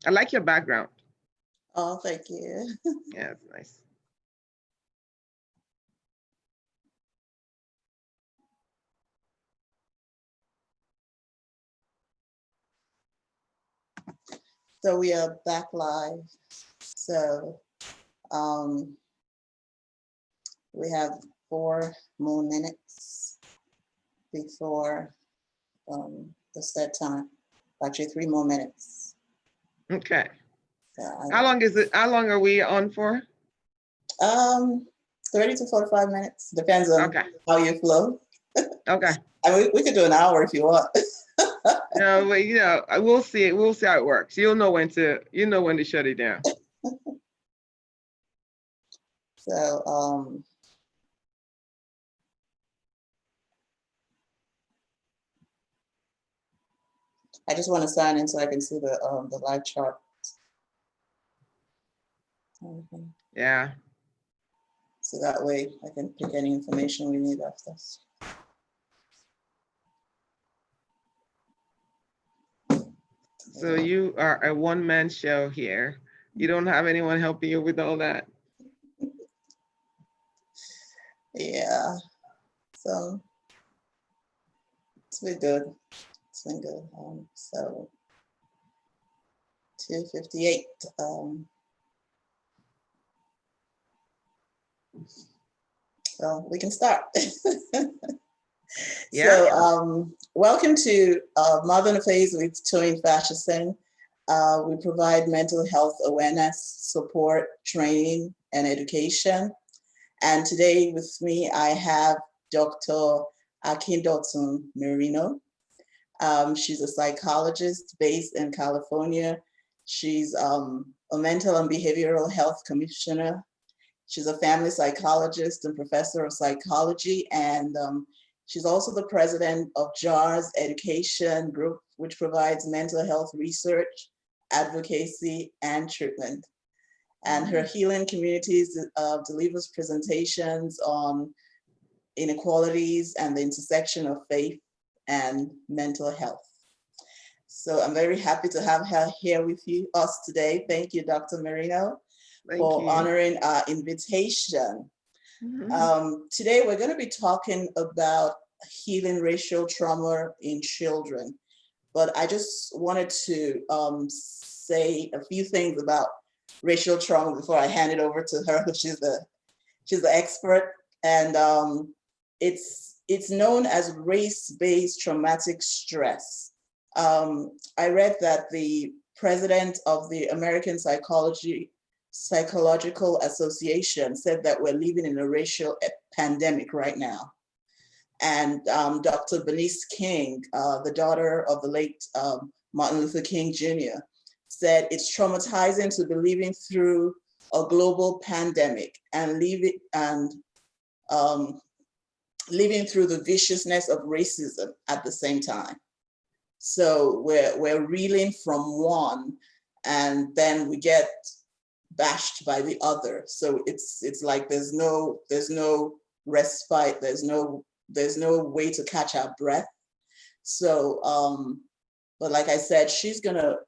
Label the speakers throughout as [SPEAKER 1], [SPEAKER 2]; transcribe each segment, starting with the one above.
[SPEAKER 1] I like your background.
[SPEAKER 2] Oh, thank you.
[SPEAKER 1] Yeah, it's nice.
[SPEAKER 2] So we are back live. So we have 4 more minutes before the start time. Actually, 3 more minutes.
[SPEAKER 1] Okay.
[SPEAKER 2] So
[SPEAKER 1] How long is it? How long are we on for?
[SPEAKER 2] 30 to 45 minutes. Depends on how you flow.
[SPEAKER 1] Okay.
[SPEAKER 2] I mean, we could do an hour if you want.
[SPEAKER 1] No, but you know, we'll see it. We'll see how it works. You'll know when to. You know when to shut it down.
[SPEAKER 2] So I just want to sign in so I can see the live chart. Okay.
[SPEAKER 1] Yeah.
[SPEAKER 2] So that way I can pick any information we need after.
[SPEAKER 1] So you are a one-man show here. You don't have anyone helping you with all that.
[SPEAKER 2] Yeah. So it's been good. It's been good. So 2:58. So we can start.
[SPEAKER 1] Yeah.
[SPEAKER 2] So welcome to Modern Affairs with Toyin Fashion. We provide mental health awareness, support, training, and education. And today with me, I have Dr. Akindotun Merino. She's a psychologist based in California. She's a mental and behavioral health commissioner. She's a family psychologist and professor of psychology. And she's also the president of JARS Education Group, which provides mental health research, advocacy, and treatment. And her healing communities delivers presentations on inequalities and the intersection of faith and mental health. So I'm very happy to have her here with us today. Thank you, Dr. Merino, for honoring our invitation. Today, we're going to be talking about healing racial trauma in children. But I just wanted to say a few things about racial trauma before I hand it over to her. She's the expert, and it's known as race-based traumatic stress. I read that the president of the American Psychological Association said that we're living in a racial pandemic right now. And Dr. Bernice King, the daughter of the late Martin Luther King Jr., said it's traumatizing to be living through a global pandemic and living through the viciousness of racism at the same time. So we're reeling from one, and then we get bashed by the other. So it's like there's no respite. There's no way to catch our breath. So, but like I said, she's gonna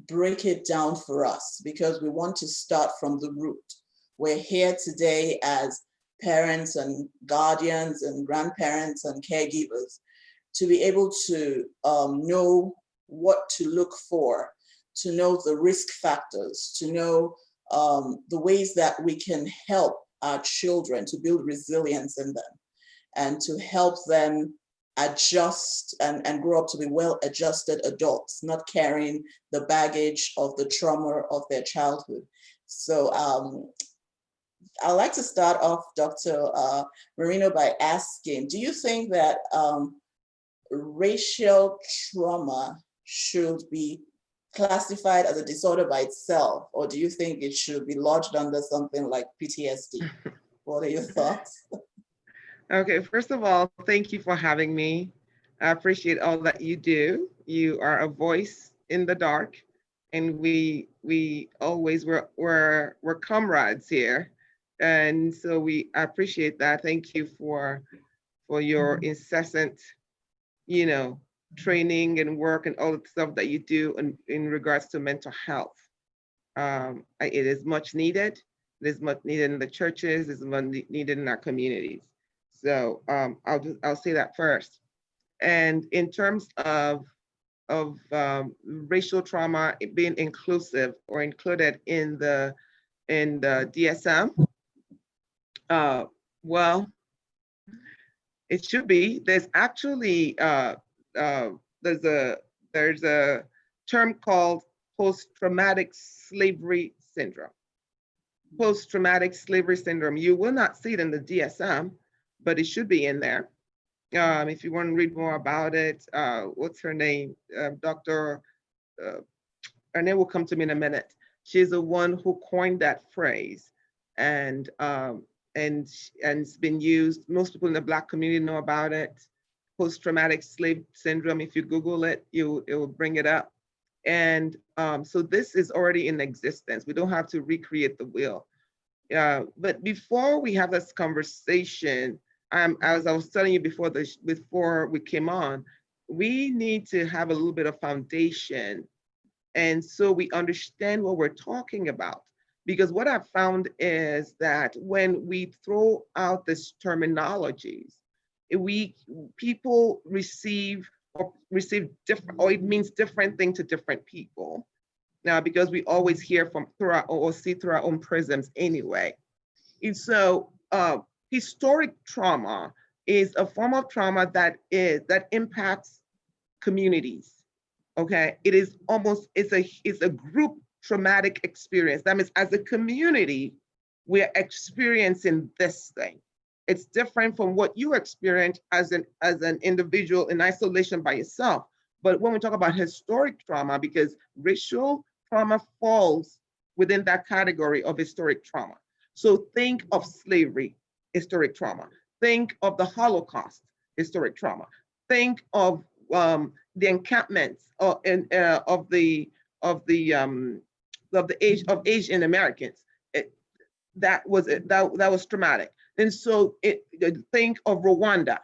[SPEAKER 2] break it down for us because we want to start from the root. We're here today as parents and guardians and grandparents and caregivers to be able to know what to look for, to know the risk factors, to know the ways that we can help our children to build resilience in them and to help them adjust and grow up to be well-adjusted adults, not carrying the baggage of the trauma of their childhood. So I'd like to start off, Dr. Merino, by asking, do you think that racial trauma should be classified as a disorder by itself, or do you think it should be lodged under something like PTSD? What are your thoughts?
[SPEAKER 1] Okay, first of all, thank you for having me. I appreciate all that you do. You are a voice in the dark, and we always we're comrades here, and so I appreciate that. Thank you for your incessant, training and work and all the stuff that you do in regards to mental health. It is much needed. It is much needed in the churches. It's much needed in our communities. So I'll say that first. And in terms of racial trauma being inclusive or included in the DSM, well, it should be. There's actually there's a term called post-traumatic slavery syndrome. Post-traumatic slavery syndrome. You will not see it in the DSM, but it should be in there. If you want to read more about it, what's her name? Dr. Her name will come to me in a minute. She's the one who coined that phrase, and it's been used. Most people in the Black community know about it. Post-traumatic slave syndrome. If you Google it, it will bring it up. And so this is already in existence. We don't have to recreate the wheel. But before we have this conversation, as I was telling you before we came on, we need to have a little bit of foundation, and so we understand what we're talking about. Because what I've found is that when we throw out these terminologies, people receive different, or it means different thing to different people. Now, because we always hear see through our own prisms anyway. And so historic trauma is a form of trauma that impacts communities. Okay, it's a group traumatic experience. That means as a community, we're experiencing this thing. It's different from what you experience as an individual in isolation by yourself. But when we talk about historic trauma, because racial trauma falls within that category of historic trauma. So think of slavery, historic trauma. Think of the Holocaust, historic trauma. Think of the encampments of Asian Americans. That was traumatic. And so think of Rwanda,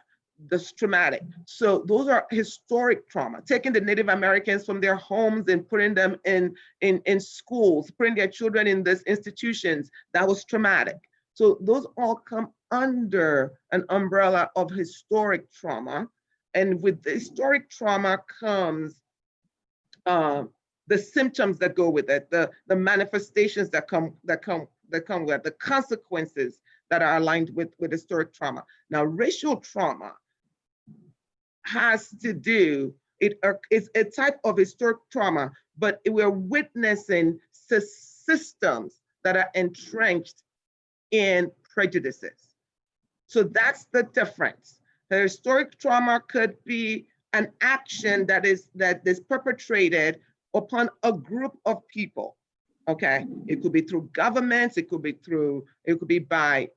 [SPEAKER 1] that's traumatic. So those are historic trauma. Taking the Native Americans from their homes and putting them in schools, putting their children in these institutions, that was traumatic. So those all come under an umbrella of historic trauma. And with the historic trauma comes the symptoms that go with it, the manifestations that come with it, the consequences that are aligned with historic trauma. Now, racial trauma has to do, it's a type of historic trauma, but we're witnessing systems that are entrenched in prejudices. So that's the difference. The historic trauma could be an action that is perpetrated upon a group of people. Okay, it could be through governments, it could be by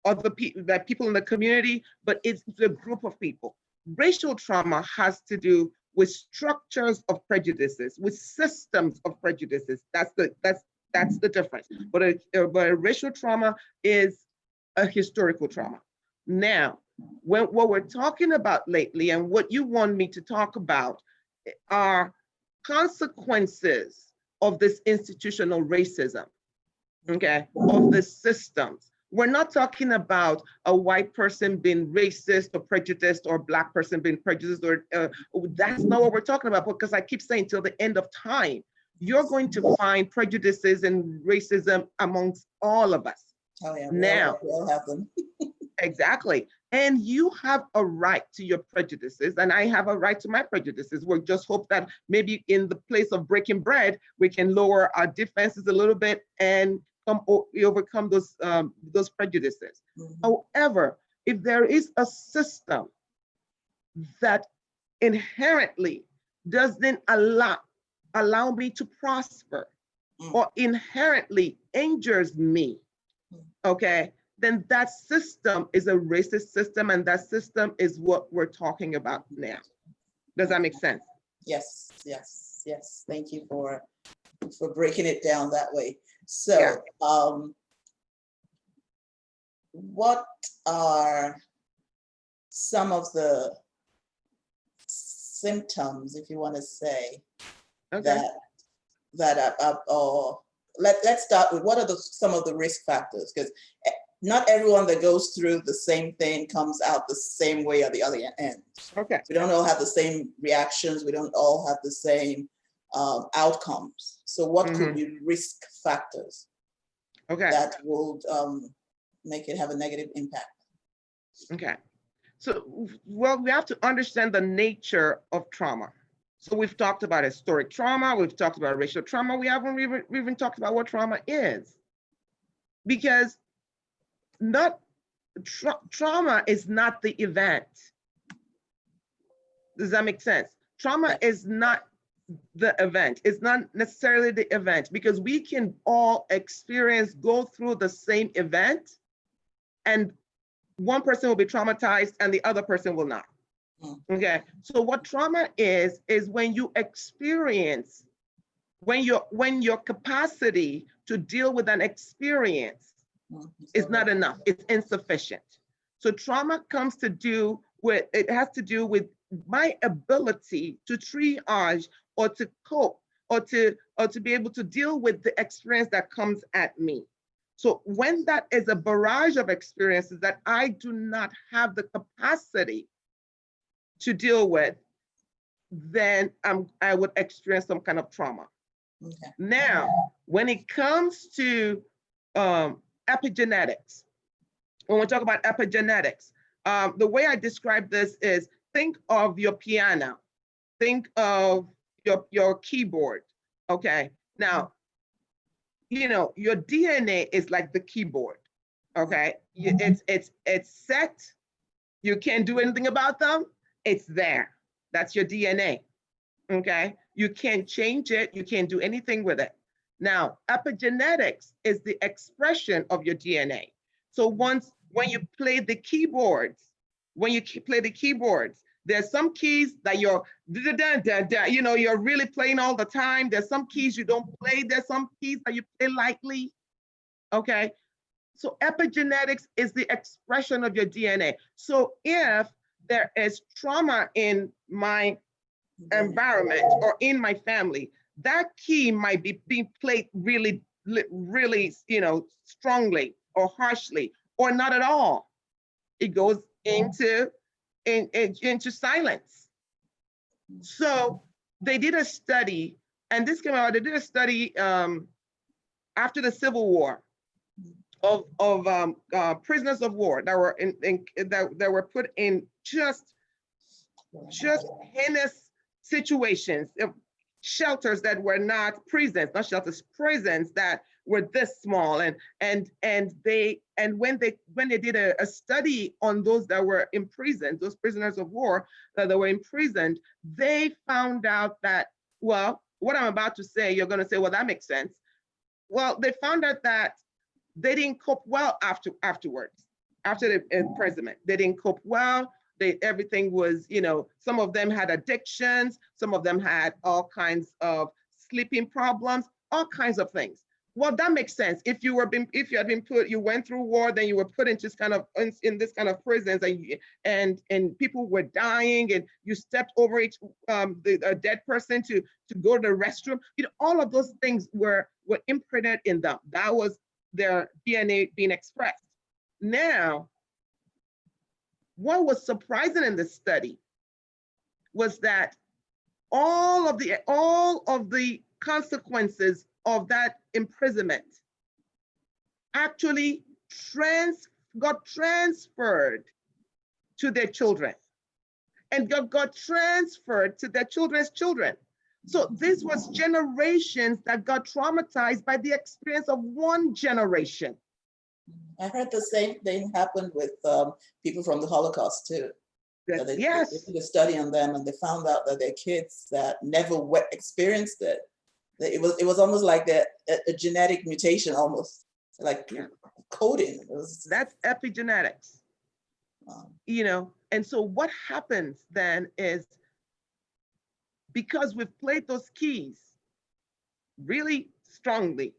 [SPEAKER 1] other people, by people in the community, but it's a group of people. Racial trauma has to do with structures of prejudices, with systems of prejudices. That's the difference. But a racial trauma is a historical trauma. Now, what we're talking about lately, and what you want me to talk about, are consequences of this institutional racism, okay, of the systems. We're not talking about a white person being racist or prejudiced, or a Black person being prejudiced, or that's not what we're talking about, because I keep saying till the end of time, you're going to find prejudices and racism amongst all of us.
[SPEAKER 2] Oh yeah,
[SPEAKER 1] now,
[SPEAKER 2] we all have them.
[SPEAKER 1] Exactly. And you have a right to your prejudices, and I have a right to my prejudices. We'll just hope that maybe in the place of breaking bread, we can lower our defenses a little bit and overcome those prejudices. Mm-hmm. However, if there is a system that inherently doesn't allow me to prosper, or inherently injures me, okay, then that system is a racist system, and that system is what we're talking about now. Does that make sense?
[SPEAKER 2] Yes, yes, yes. Thank you for breaking it down that way. So, yeah. What are some of the symptoms, if you want to say,
[SPEAKER 1] Okay.
[SPEAKER 2] or let's start with what are some of the risk factors, because not everyone that goes through the same thing comes out the same way at the other end.
[SPEAKER 1] Okay.
[SPEAKER 2] We don't all have the same reactions. We don't all have the same outcomes. So what could be risk factors that will make it have a negative impact?
[SPEAKER 1] Okay. So, well, we have to understand the nature of trauma. So we've talked about historic trauma, we've talked about racial trauma, we haven't even talked about what trauma is. Because trauma is not the event. Does that make sense? Trauma is not the event. It's not necessarily the event, because we can all go through the same event, and one person will be traumatized and the other person will not. Okay, so what trauma is when you experience, when your capacity to deal with an experience is not enough, it's insufficient. So trauma has to do with my ability to triage or to cope or to be able to deal with the experience that comes at me. So when that is a barrage of experiences that I do not have the capacity to deal with, then I would experience some kind of trauma. Okay. Now, when it comes to epigenetics, when we talk about epigenetics, the way I describe this is, think of your piano, think of your keyboard. Okay, now, your DNA is like the keyboard. Okay, it's set. You can't do anything about them. It's there. That's your DNA. Okay, you can't change it. You can't do anything with it. Now, epigenetics is the expression of your DNA. So when you play the keyboards, there's some keys that you're you're really playing all the time. There's some keys you don't play. There's some keys that you play lightly. Okay, so epigenetics is the expression of your DNA. So if there is trauma in my environment or in my family, that key might be being played really, really, strongly or harshly, or not at all. It goes into silence. So they did a study, and this came out. They did a study after the Civil War of prisoners of war that were that were put in just heinous situations, shelters that were not prisons, not shelters, prisons that were this small, and when they did a study on those that were imprisoned, those prisoners of war that were imprisoned, they found out that, well, what I'm about to say, you're going to say, well, that makes sense. Well, they found out that they didn't cope well afterwards, after the imprisonment. They didn't cope well. Everything was, some of them had addictions, some of them had all kinds of sleeping problems, all kinds of things. Well, that makes sense. If you went through war, then you were put into in this kind of prisons, and people were dying, and you stepped over a dead person to go to the restroom. All of those things were imprinted in them. That was their DNA being expressed. Now, what was surprising in this study was that all of the consequences of that imprisonment actually got transferred to their children, and got transferred to their children's children. So this was generations that got traumatized by the experience of one generation.
[SPEAKER 2] I heard the same thing happened with people from the Holocaust too.
[SPEAKER 1] Yes.
[SPEAKER 2] They did a study on them, and they found out that their kids that never experienced it, that it was almost like a genetic mutation, almost like coding.
[SPEAKER 1] That's epigenetics. And so what happens then is, because we've played those keys really strongly,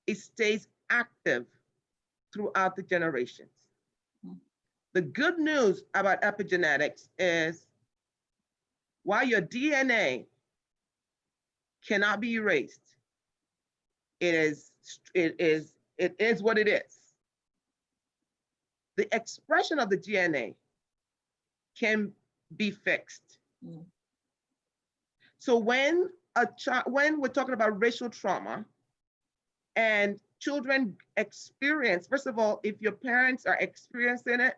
[SPEAKER 1] it stays active throughout the generations. The good news about epigenetics is while your DNA cannot be erased, it is what it is. The expression of the DNA can be fixed. Mm. So when we're talking about racial trauma and children experience, first of all, if your parents are experiencing it,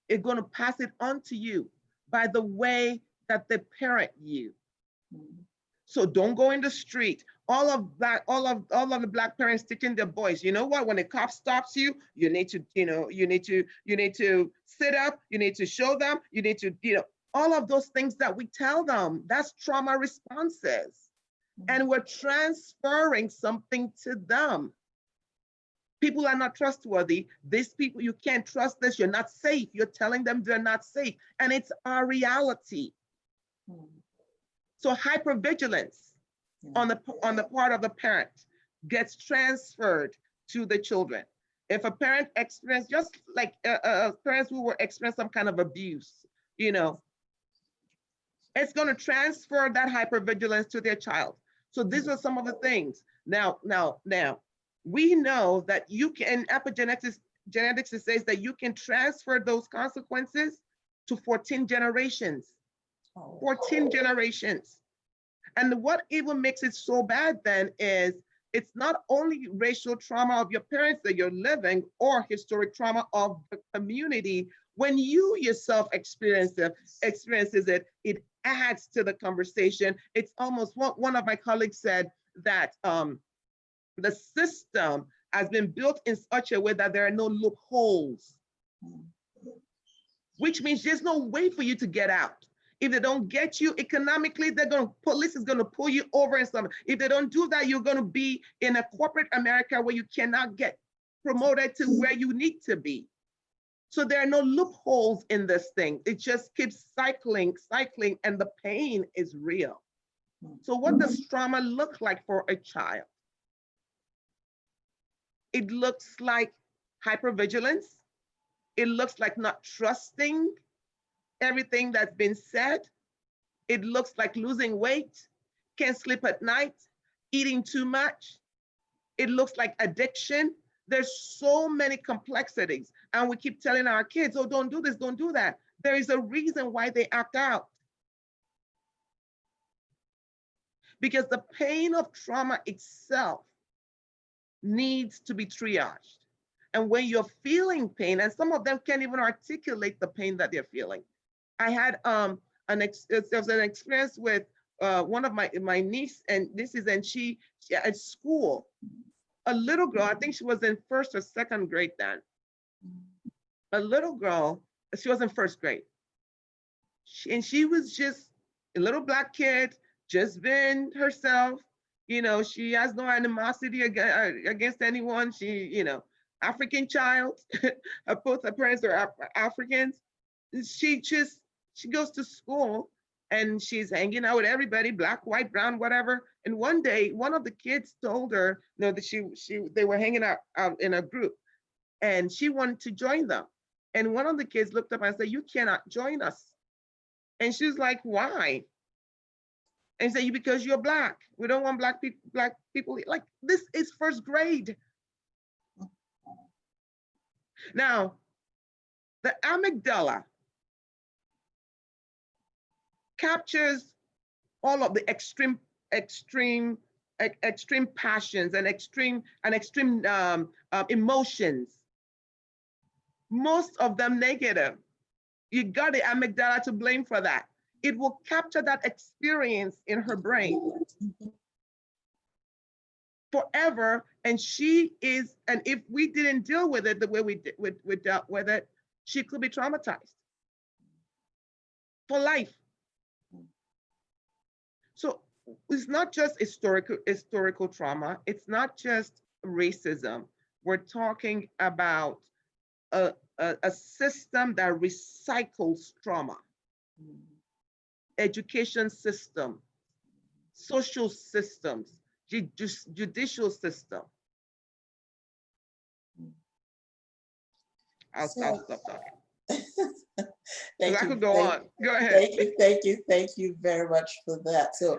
[SPEAKER 1] it's going to pass it on to you by the way that they parent you. Mm. So don't go in the street. All of the Black parents teaching their boys, you know what? When a cop stops you, you need to, you need to sit up. You need to show them. You need to, all of those things that we tell them. That's trauma responses, and we're transferring something to them. People are not trustworthy. These people, you can't trust this. You're not safe. You're telling them they're not safe, and it's our reality. So hypervigilance on the part of the parent gets transferred to the children. If a parent experiences, just like parents who were experiencing some kind of abuse, it's going to transfer that hypervigilance to their child. So these are some of the things. Now, we know that you can, epigenetics, genetics says that you can transfer those consequences to 14 generations. 14 generations. And what even makes it so bad then is it's not only racial trauma of your parents that you're living or historic trauma of the community. When you yourself experiences it, it adds to the conversation. It's almost what one of my colleagues said, that the system has been built in such a way that there are no loopholes, which means there's no way for you to get out. If they don't get you economically, police is going to pull you over and something. If they don't do that, you're going to be in a corporate America where you cannot get promoted to where you need to be. So there are no loopholes in this thing. It just keeps cycling, and the pain is real. So what does trauma look like for a child? It looks like hypervigilance. It looks like not trusting everything that's been said. It looks like losing weight, can't sleep at night, eating too much. It looks like addiction. There's so many complexities, and we keep telling our kids, oh, don't do this, don't do that. There is a reason why they act out. Because the pain of trauma itself needs to be triaged. And when you're feeling pain, and some of them can't even articulate the pain that they're feeling. I had there was an experience with one of my niece and nieces, and she at school, a little girl, I think she was in 1st or 2nd grade then. A little girl, she was in 1st grade. She was just a little Black kid, just being herself. She has no animosity against anyone. She, African child, both her parents are Africans. She goes to school and she's hanging out with everybody, Black, white, brown, whatever. And one day, one of the kids told her, that they were hanging out in a group, and she wanted to join them. And one of the kids looked up and said, "You cannot join us." And she was like, "Why?" And said, "Because you're Black. We don't want Black people." Like, this is 1st grade. Now, the amygdala captures all of the extreme passions and extreme emotions. Most of them negative. You got the amygdala to blame for that. It will capture that experience in her brain forever. And and if we didn't deal with it the way we dealt with it, she could be traumatized for life. So it's not just historical trauma. It's not just racism. We're talking about a system that recycles trauma. Education system, social systems, judicial system. I'll
[SPEAKER 2] So
[SPEAKER 1] stop talking because
[SPEAKER 2] thank
[SPEAKER 1] I
[SPEAKER 2] you,
[SPEAKER 1] could go
[SPEAKER 2] thank,
[SPEAKER 1] on. Go ahead.
[SPEAKER 2] thank you, thank you, thank you very much for that. So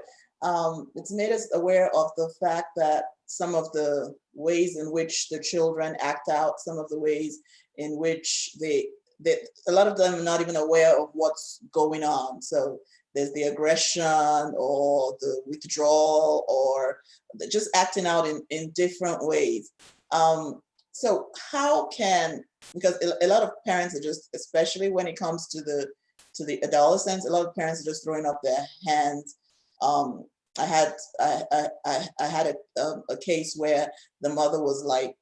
[SPEAKER 2] it's made us aware of the fact that some of the ways in which the children act out, some of the ways in which they a lot of them are not even aware of what's going on. So there's the aggression or the withdrawal or just acting out in different ways. So how can, because a lot of parents are just, especially when it comes to the adolescents, a lot of parents are just throwing up their hands. I had a case where the mother was like,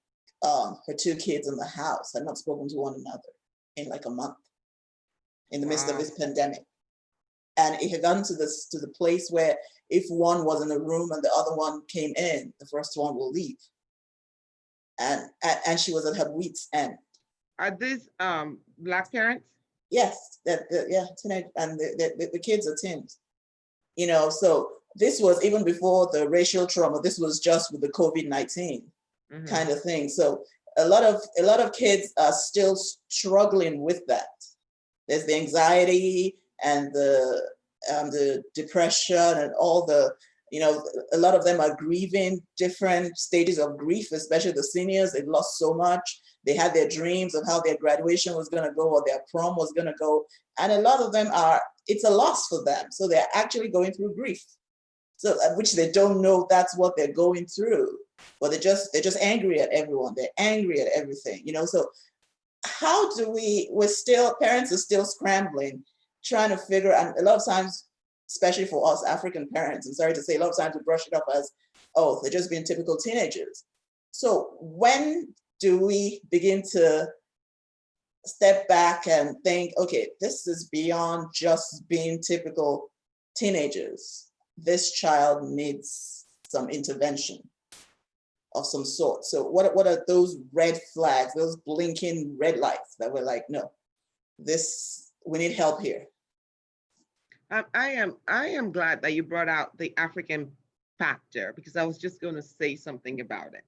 [SPEAKER 2] her two kids in the house had not spoken to one another in like a month in the midst of
[SPEAKER 1] Wow.
[SPEAKER 2] this pandemic. And it had gotten to the place where if one was in a room and the other one came in, the first one will leave. And she was at her wit's end.
[SPEAKER 1] Are these Black parents?
[SPEAKER 2] Yes, yeah, teenage, and the kids are teens. You know, so this was even before the racial trauma. This was just with the COVID-19 kind of thing. So a lot of kids are still struggling with that. There's the anxiety and the depression and all the, you know, a lot of them are grieving different stages of grief, especially the seniors. They've lost so much. They had their dreams of how their graduation was going to go or their prom was going to go. And a lot of them it's a loss for them. So they're actually going through grief. So which they don't know that's what they're going through, but they're just angry at everyone. They're angry at everything, you know. So how do parents are still scrambling, trying to figure out, a lot of times, especially for us African parents, I'm sorry to say, a lot of times we brush it up as, oh, they're just being typical teenagers. So when do we begin to step back and think, okay, this is beyond just being typical teenagers. This child needs some intervention of some sort. So what are those red flags, those blinking red lights that we're like, no, we need help here?
[SPEAKER 1] I am glad that you brought out the African factor, because I was just going to say something about it.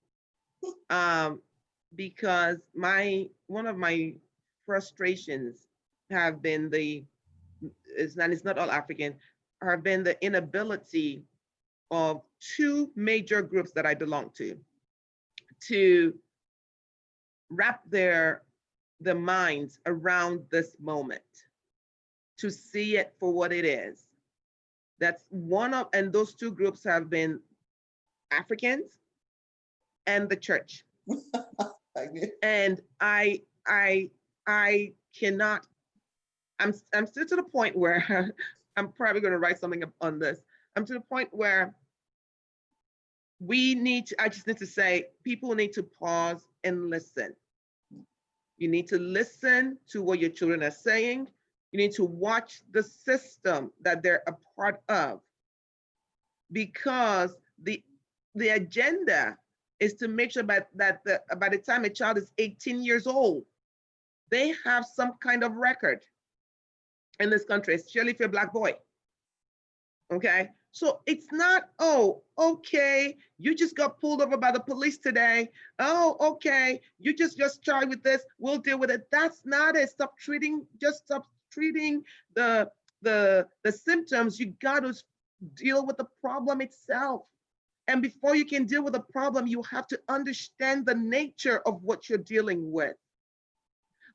[SPEAKER 1] Because one of my frustrations have been it's not all African, have been the inability of two major groups that I belong to wrap their minds around this moment, to see it for what it is. That's and those two groups have been Africans and the church. And I cannot, I'm still to the point where I'm probably going to write something on this. I'm to the point where I just need to say, people need to pause and listen. You need to listen to what your children are saying. You need to watch the system that they're a part of, because the agenda is to make sure that by the time a child is 18 years old, they have some kind of record in this country, especially if you're a Black boy. Okay, so it's not, oh, okay, you just got pulled over by the police today. Oh, okay, you just charged with this. We'll deal with it. That's not it. Stop treating the symptoms. You got to deal with the problem itself. And before you can deal with the problem, you have to understand the nature of what you're dealing with.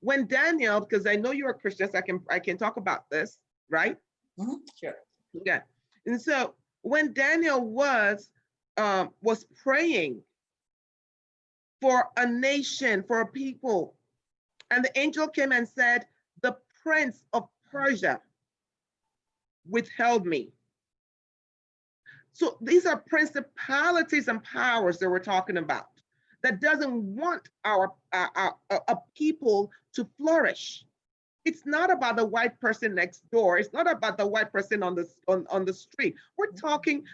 [SPEAKER 1] When Daniel, because I know you're a Christian, so I can talk about this, right?
[SPEAKER 2] Mm-hmm. Sure.
[SPEAKER 1] Yeah. And so when Daniel was praying for a nation, for a people, and the angel came and said, the prince of Persia withheld me. So these are principalities and powers that we're talking about, that doesn't want our people to flourish. It's not about the white person next door. It's not about the white person on the street. We're talking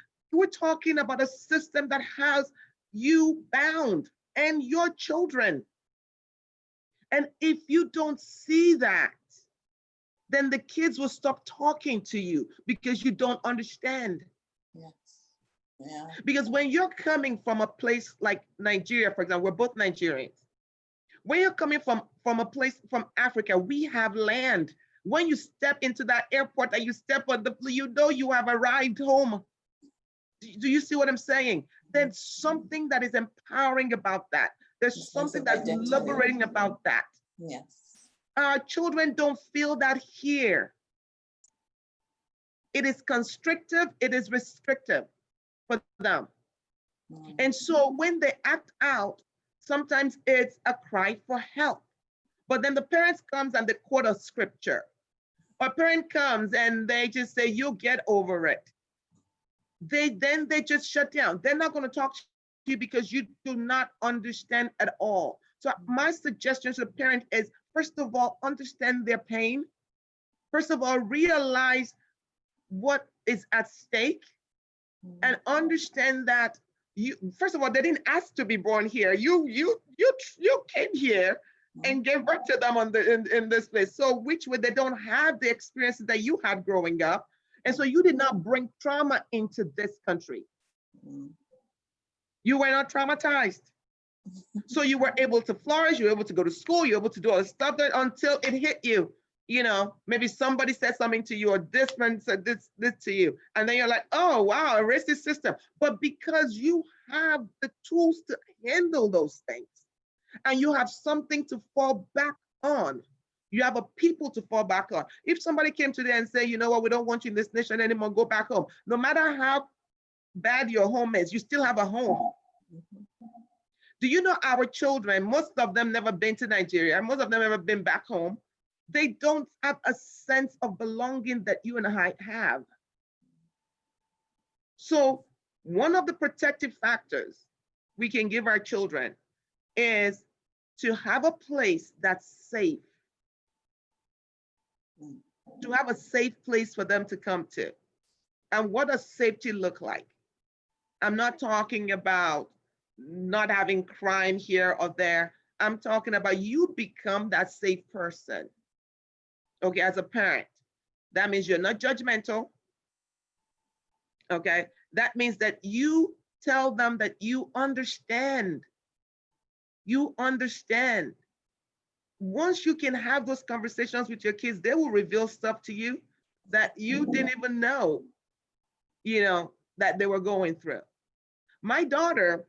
[SPEAKER 1] about a system that has you bound and your children. And if you don't see that, then the kids will stop talking to you because you don't understand.
[SPEAKER 2] Yes. Yeah.
[SPEAKER 1] Because when you're coming from a place like Nigeria, for example, we're both Nigerians. When you're coming from a place, from Africa, we have land. When you step into that airport and you step on the, you know you have arrived home. Do you see what I'm saying? There's something that is empowering about that. There's something that's liberating about that.
[SPEAKER 2] Yes.
[SPEAKER 1] Our children don't feel that here. It is constrictive, it is restrictive for them. And so when they act out, sometimes it's a cry for help. But then the parents comes and they quote a scripture. A parent comes and they just say, you'll get over it. They just shut down. They're not going to talk to you because you do not understand at all. So my suggestion to the parent is, first of all, understand their pain. First of all, realize what is at stake and understand that you, first of all, they didn't ask to be born here. You came here and gave birth to them in this place. So which way they don't have the experiences that you had growing up. And so you did not bring trauma into this country. You were not traumatized. So you were able to flourish, you were able to go to school, you were able to do all the stuff that until it hit you. You know, maybe somebody said something to you or this friend said this to you. And then you're like, oh, wow, a racist system. But because you have the tools to handle those things and you have something to fall back on, you have a people to fall back on. If somebody came today and said, you know what, we don't want you in this nation anymore, go back home. No matter how bad your home is, you still have a home. Do you know our children, most of them never been to Nigeria, most of them never been back home. They don't have a sense of belonging that you and I have. So one of the protective factors we can give our children is to have a place that's safe, to have a safe place for them to come to. And what does safety look like? I'm not talking about not having crime here or there. I'm talking about you become that safe person. Okay, as a parent, that means you're not judgmental. Okay, that means that you tell them that you understand. You understand. Once you can have those conversations with your kids, they will reveal stuff to you that you didn't even know, you know, that they were going through. My daughter,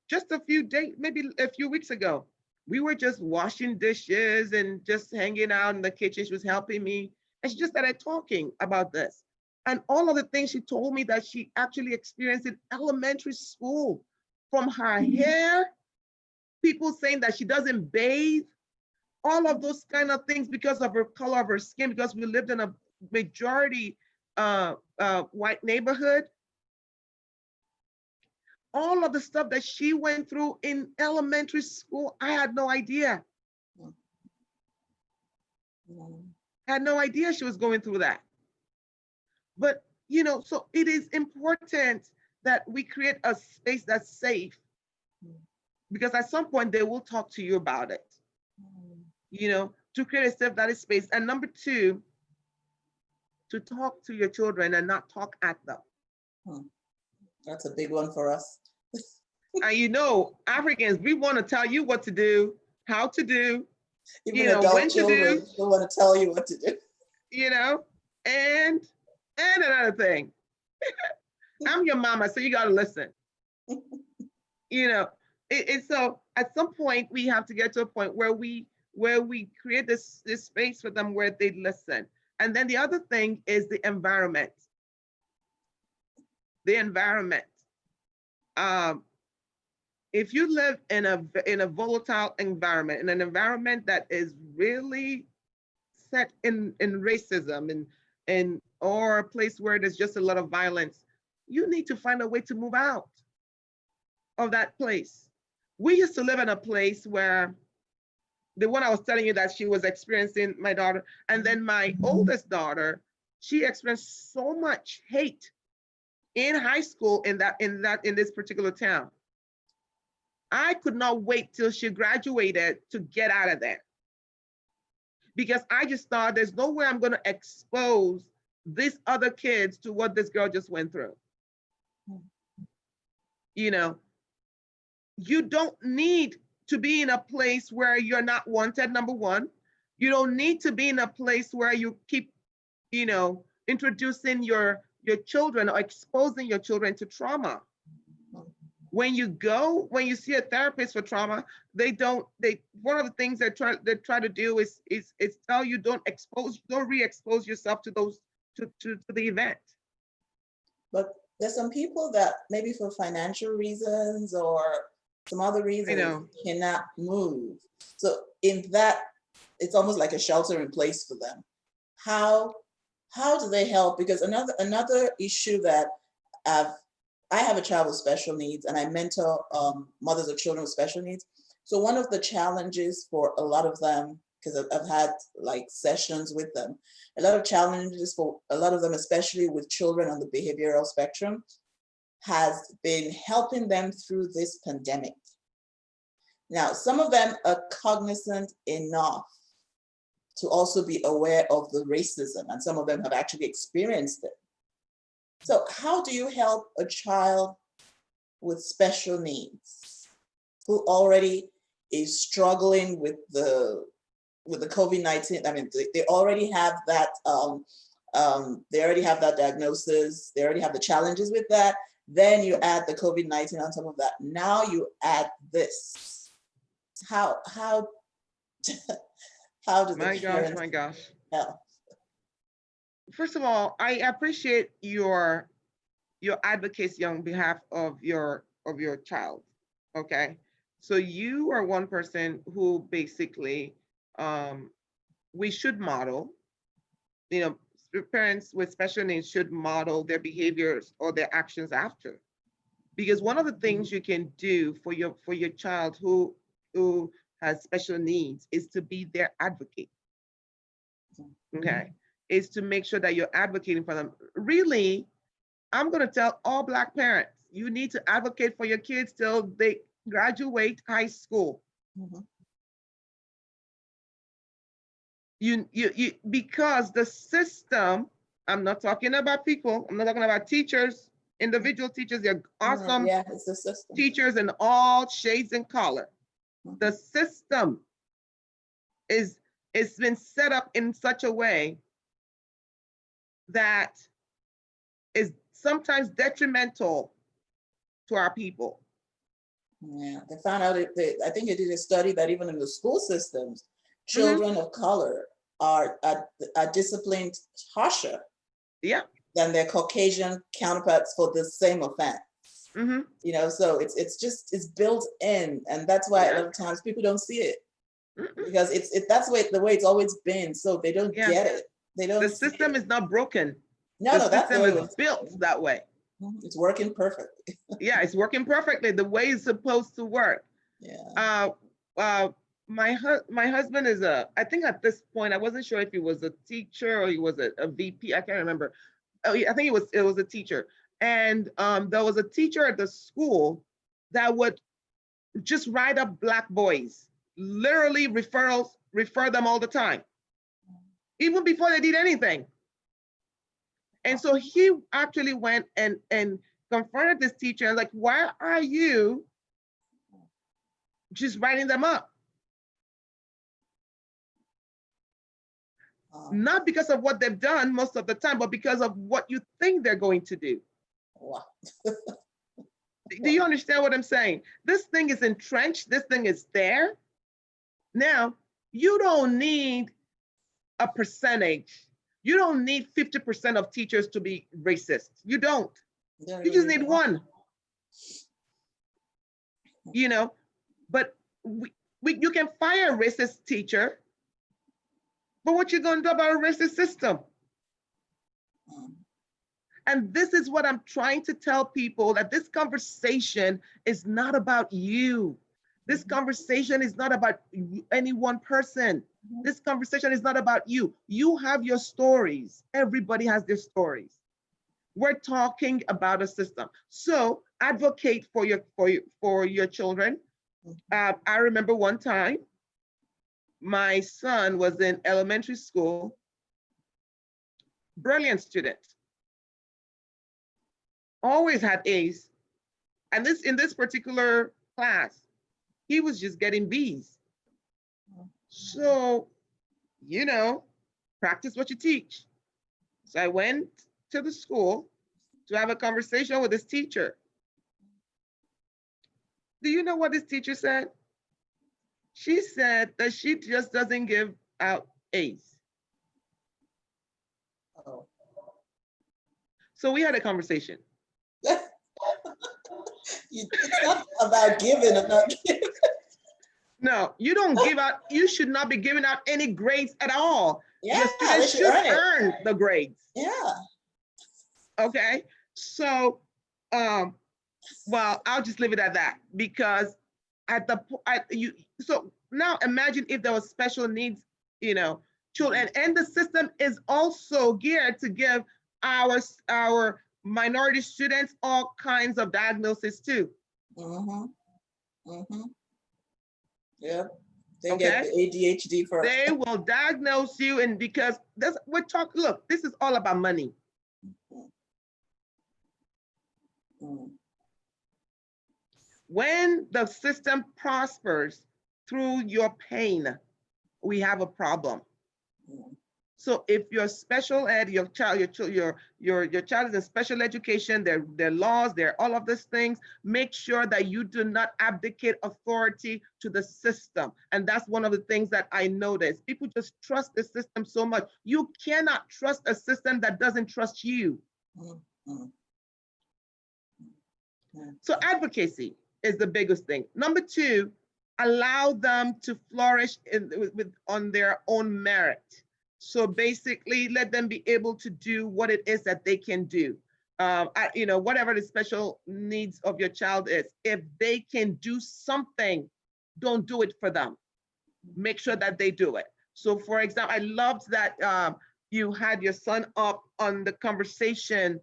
[SPEAKER 1] just a few days, maybe a few weeks ago, we were just washing dishes and just hanging out in the kitchen. She was helping me. And she just started talking about this. And all of the things she told me that she actually experienced in elementary school, from her hair, people saying that she doesn't bathe, all of those kind of things because of her color of her skin, because we lived in a majority white neighborhood. All of the stuff that she went through in elementary school, I had no idea. I had no idea she was going through that. But, you know, so it is important that we create a space that's safe, because at some point they will talk to you about it, you know, to create a safe that is space. And number two, to talk to your children and not talk at them.
[SPEAKER 2] That's a big one for us.
[SPEAKER 1] And you know, Africans, we want to tell you what to do, how to do,
[SPEAKER 2] Even
[SPEAKER 1] you know,
[SPEAKER 2] adult
[SPEAKER 1] when to
[SPEAKER 2] children
[SPEAKER 1] do.
[SPEAKER 2] don't want to tell you what to do.
[SPEAKER 1] You know, and another thing, I'm your mama, so you got to listen. You know, so at some point we have to get to a point where we create this space for them where they listen. And then the other thing is the environment. The environment. If you live in a volatile environment, in an environment that is really set in racism and or a place where there's just a lot of violence, you need to find a way to move out of that place. We used to live in a place where the one I was telling you that she was experiencing, my daughter, and then my oldest daughter, she experienced so much hate in high school in this particular town. I could not wait till she graduated to get out of there, because I just thought there's no way I'm going to expose these other kids to what this girl just went through. You know, you don't need to be in a place where you're not wanted, number one. You don't need to be in a place where you keep, introducing your children or exposing your children to trauma. When you see a therapist for trauma, one of the things they try to do is tell you don't re-expose yourself to the event.
[SPEAKER 2] But there's some people that maybe for financial reasons or some other reasons cannot move. So in that, it's almost like a shelter in place for them. How do they help? Because another issue that I have a child with special needs, and I mentor mothers of children with special needs. So one of the challenges for a lot of them, because I've had like sessions with them, a lot of challenges for a lot of them, especially with children on the behavioral spectrum, has been helping them through this pandemic. Now, some of them are cognizant enough to also be aware of the racism, and some of them have actually experienced it. So how do you help a child with special needs who already is struggling with the COVID-19? I mean, they already have that, diagnosis, they already have the challenges with that. Then you add the COVID-19 on top of that. Now you add this. How do the parents
[SPEAKER 1] My gosh.
[SPEAKER 2] help?
[SPEAKER 1] First of all, I appreciate your advocacy on behalf of your child. Okay, so you are one person who basically we should model. Parents with special needs should model their behaviors or their actions after, because one of the things you can do for your child who has special needs is to be their advocate. Okay, is to make sure that you're advocating for them. Really, I'm going to tell all Black parents, you need to advocate for your kids till they graduate high school.
[SPEAKER 2] Mhm.
[SPEAKER 1] Because the system, I'm not talking about people, I'm not talking about teachers, individual teachers, they're awesome
[SPEAKER 2] It's the system.
[SPEAKER 1] teachers in all shades and color. The system it's been set up in such a way that is sometimes detrimental to our people.
[SPEAKER 2] Yeah, they found out, I think they did a study that even in the school systems, children of color are disciplined harsher than their Caucasian counterparts for the same offense. So it's built in, and that's why a lot of times people don't see it because that's the way it's always been. So they don't get it. They don't.
[SPEAKER 1] The system is not broken.
[SPEAKER 2] No,
[SPEAKER 1] the
[SPEAKER 2] that's
[SPEAKER 1] system is built that way.
[SPEAKER 2] It's working perfectly.
[SPEAKER 1] Yeah, it's working perfectly the way it's supposed to work.
[SPEAKER 2] Yeah.
[SPEAKER 1] My husband is I think at this point, I wasn't sure if he was a teacher or he was a VP. I can't remember. Oh, I think it was a teacher. And there was a teacher at the school that would just write up Black boys, literally refer them all the time, even before they did anything. And so he actually went and confronted this teacher and like, why are you just writing them up? Not because of what they've done most of the time, but because of what you think they're going to do.
[SPEAKER 2] Wow.
[SPEAKER 1] Do you understand what I'm saying? This thing is entrenched. This thing is there. Now, you don't need a percentage. You don't need 50% of teachers to be racist. You don't. You just need one. But you can fire a racist teacher, but what you gonna do about a racist system? And this is what I'm trying to tell people, that this conversation is not about you. This conversation is not about any one person. This conversation is not about you. You have your stories. Everybody has their stories. We're talking about a system. So advocate for your children. I remember one time, my son was in elementary school, brilliant student, always had A's. And in this particular class, he was just getting B's. So, you know, practice what you teach. So I went to the school to have a conversation with this teacher. Do you know what this teacher said? She said that she just doesn't give out A's.
[SPEAKER 2] Oh.
[SPEAKER 1] So we had a conversation.
[SPEAKER 2] It's not about giving or not giving.
[SPEAKER 1] No, you don't give out, you should not be giving out any grades at all.
[SPEAKER 2] Yeah,
[SPEAKER 1] Your students should earn the grades.
[SPEAKER 2] Yeah.
[SPEAKER 1] Okay, so, well, I'll just leave it at that, because so now imagine if there was special needs, children, and the system is also geared to give our minority students all kinds of diagnoses too.
[SPEAKER 2] Yeah, they get the ADHD first.
[SPEAKER 1] They will diagnose you, and because look, this is all about money. When the system prospers through your pain, we have a problem. So if you're special ed, your child is in special education, there are laws, there are all of these things, make sure that you do not abdicate authority to the system. And that's one of the things that I noticed. People just trust the system so much. You cannot trust a system that doesn't trust you. So advocacy is the biggest thing. Number two, allow them to flourish on their own merit. So basically, let them be able to do what it is that they can do. Whatever the special needs of your child is, if they can do something, don't do it for them. Make sure that they do it. So for example, I loved that you had your son up on the conversation,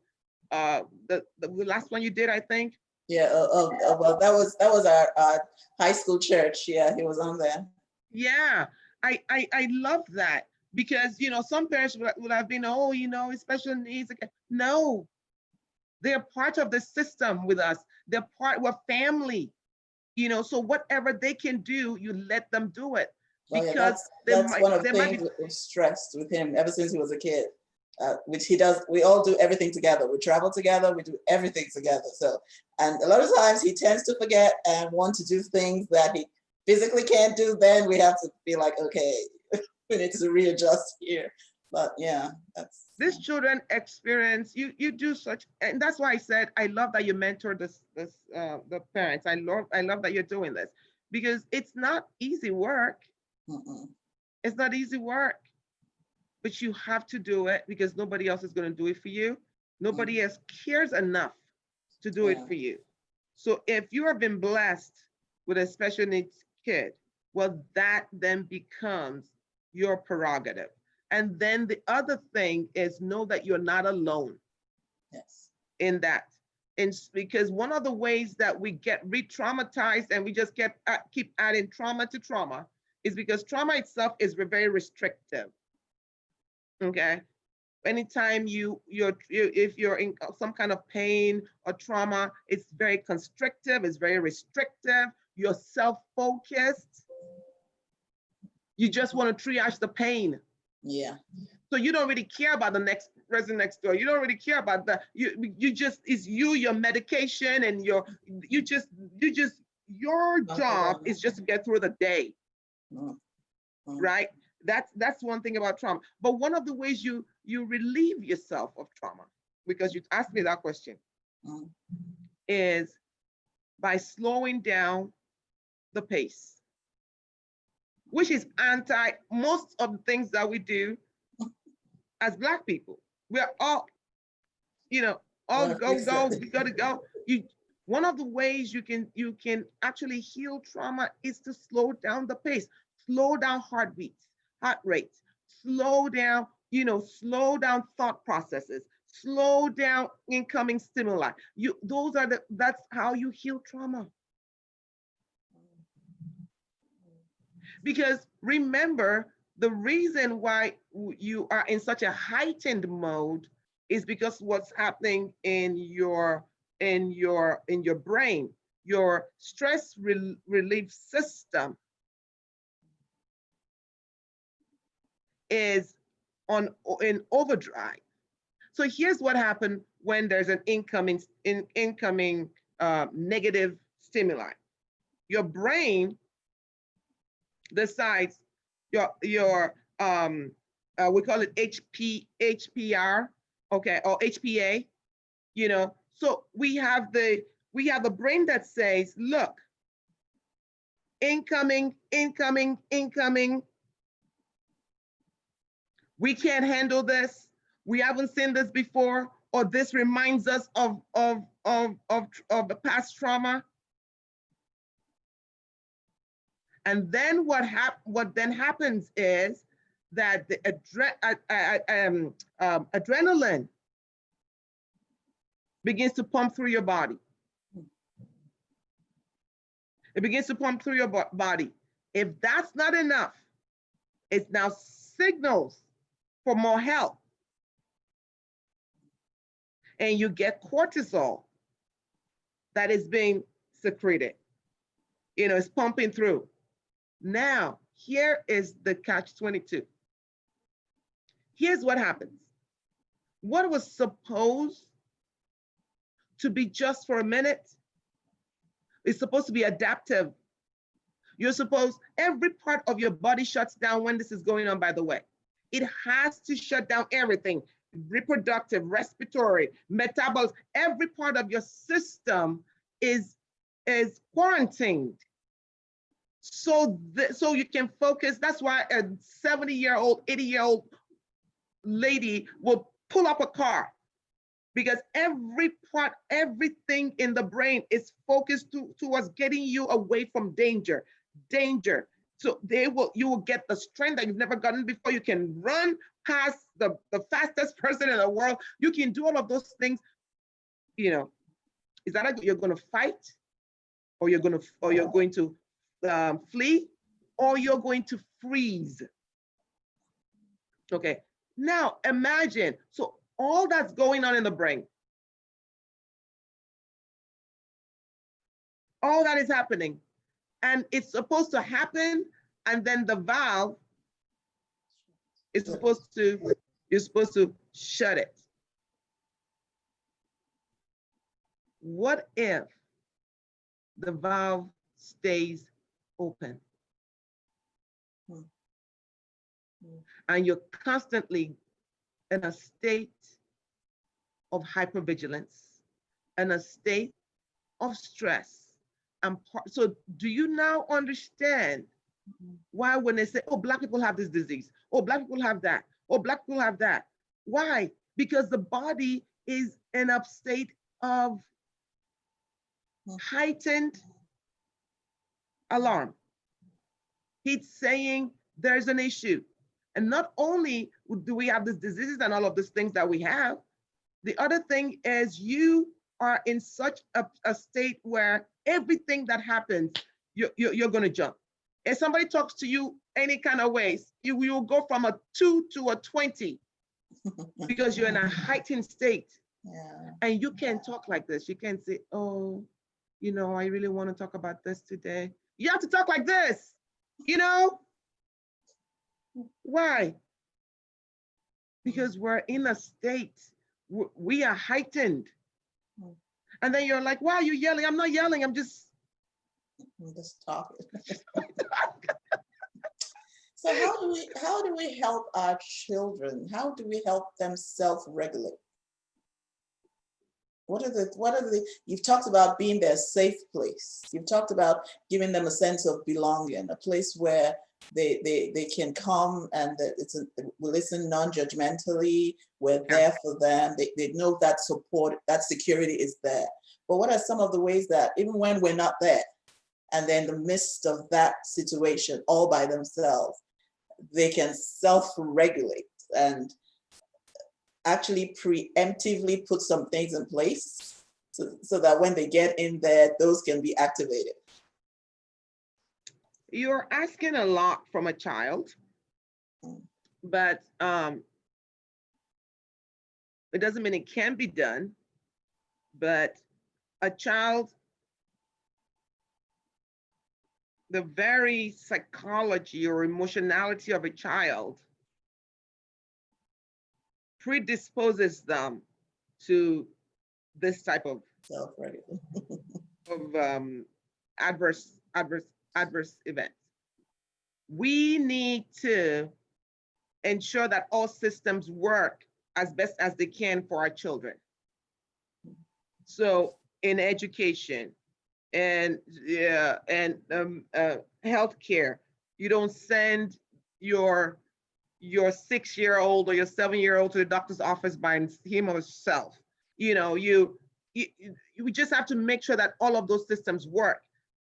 [SPEAKER 1] the last one you did, I think.
[SPEAKER 2] Yeah, well, that was our high school church. Yeah, he was on there.
[SPEAKER 1] Yeah, I love that, because some parents would have been, special needs. No, they're part of the system with us. We're family, so whatever they can do, you let them do it. Because
[SPEAKER 2] that's one of the things that we've stressed with him ever since he was a kid. Which he does, we all do everything together. We travel together, we do everything together. So, and a lot of times he tends to forget and want to do things that he physically can't do. Then we have to be like, okay, we need to readjust here. But yeah, that's.
[SPEAKER 1] This children experience, you do such, and that's why I said, I love that you mentor the parents. I love that you're doing this, because it's not easy work. It's not easy work. But you have to do it, because nobody else is going to do it for you. Nobody else cares enough to do it for you. So if you have been blessed with a special needs kid, well, that then becomes your prerogative. And then the other thing is, know that you're not alone.
[SPEAKER 2] Yes.
[SPEAKER 1] In that. And because one of the ways that we get re-traumatized and we just keep adding trauma to trauma is because trauma itself is very restrictive. Okay, anytime if you're in some kind of pain or trauma, it's very constrictive, it's very restrictive, you're self-focused, you just want to triage the pain.
[SPEAKER 2] Yeah.
[SPEAKER 1] So you don't really care about the next person next door. You don't really care about that. You just, it's your medication, and your job is just to get through the day. Right? That's one thing about trauma. But one of the ways you relieve yourself of trauma, because you asked me that question, is by slowing down the pace, which is anti most of the things that we do as Black people. We're all, all go, we gotta go. One of the ways you can actually heal trauma is to slow down the pace, slow down heart rates, slow down, slow down thought processes, slow down incoming stimuli. That's how you heal trauma. Because remember, the reason why you are in such a heightened mode is because what's happening in your brain. your stress relief system is in overdrive. So here's what happened when there's an incoming negative stimuli. Your brain decides your we call it HPR, okay, or HPA, you know. So we have the brain that says, look, incoming, we can't handle this, we haven't seen this before, or this reminds us of the past trauma. And then what then happens is that the adrenaline begins to pump through your body. It begins to pump through your body. If that's not enough, it's now signals for more help. And you get cortisol that is being secreted. You know, it's pumping through. Now, here is the catch-22. Here's what happens. What was supposed to be just for a minute is supposed to be adaptive. You're supposed, every part of your body shuts down when this is going on, by the way. It has to shut down everything, reproductive, respiratory, metabolic, every part of your system is quarantined. So you can focus. That's why a 70-year-old, 80-year-old lady will pull up a car, because every part, everything in the brain is focused towards getting you away from danger. So you will get the strength that you've never gotten before. You can run past the fastest person in the world. You can do all of those things. You know, is that you're going to fight, or you're going to flee, or you're going to freeze? Okay. Now imagine, so all that's going on in the brain, all that is happening, and it's supposed to happen, and then the valve is you're supposed to shut it. What if the valve stays open? And you're constantly in a state of hypervigilance, in a state of stress. And so do you now understand why when they say, oh, Black people have this disease, oh, Black people have that, oh, Black people have that? Why? Because the body is in a state of heightened alarm. It's saying there's an issue. And not only do we have these diseases and all of these things that we have, the other thing is you are in such a state where everything that happens, you're going to jump. If somebody talks to you any kind of ways, you will go from a 2 to a 20 because you're in a heightened state.
[SPEAKER 2] Yeah.
[SPEAKER 1] And you can't talk like this. You can't say, oh, you know, I really want to talk about this today. You have to talk like this, you know? Why? Because we're in a state, we are heightened. And then you're like, why are you yelling? I'm not yelling, I'm just
[SPEAKER 2] talking. So how do we help our children? How do we help them self-regulate? What are the, you've talked about being their safe place. You've talked about giving them a sense of belonging, a place where they can come and we listen non-judgmentally, we're there for them, they know that support, that security is there. But what are some of the ways that even when we're not there, and then in the midst of that situation all by themselves, they can self-regulate and actually preemptively put some things in place so that when they get in there, those can be activated?
[SPEAKER 1] You're asking a lot from a child, but it doesn't mean it can be done. But a child the very psychology or emotionality of a child predisposes them to this type of adverse events. We need to ensure that all systems work as best as they can for our children. So in education and healthcare, you don't send your 6-year-old or your 7-year-old to the doctor's office by him or herself. You know, you just have to make sure that all of those systems work.